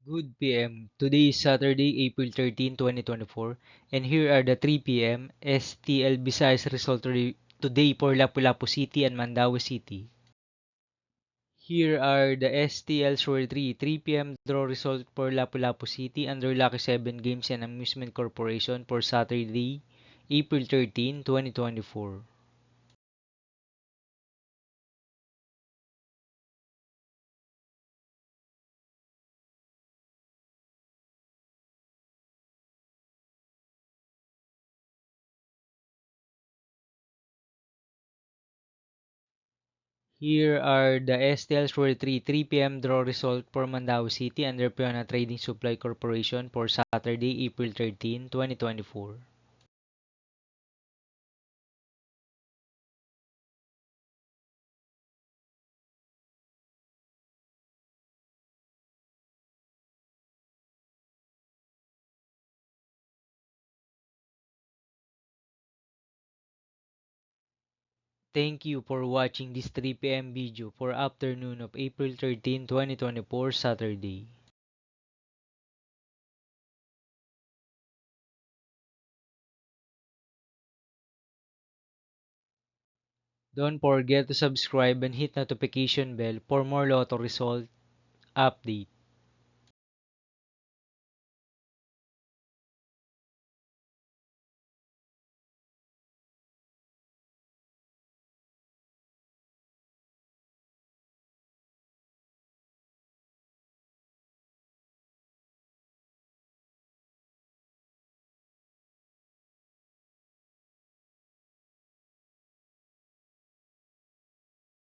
Good PM. Today is Saturday, April 13, 2024, and here are the 3 PM STL Visayas result today for Lapu-Lapu City and Mandaue City. Here are the STLs for 3 PM draw result for Lapu-Lapu City under Lucky 7 Games and Amusement Corporation for Saturday, April 13, 2024. Here are the STLs for 3 PM draw result for Mandaue City under Piona Trading Supply Corporation for Saturday, April 13, 2024. Thank you for watching this 3 PM video for afternoon of April 13, 2024 Saturday. Don't forget to subscribe and hit notification bell for more lotto result update.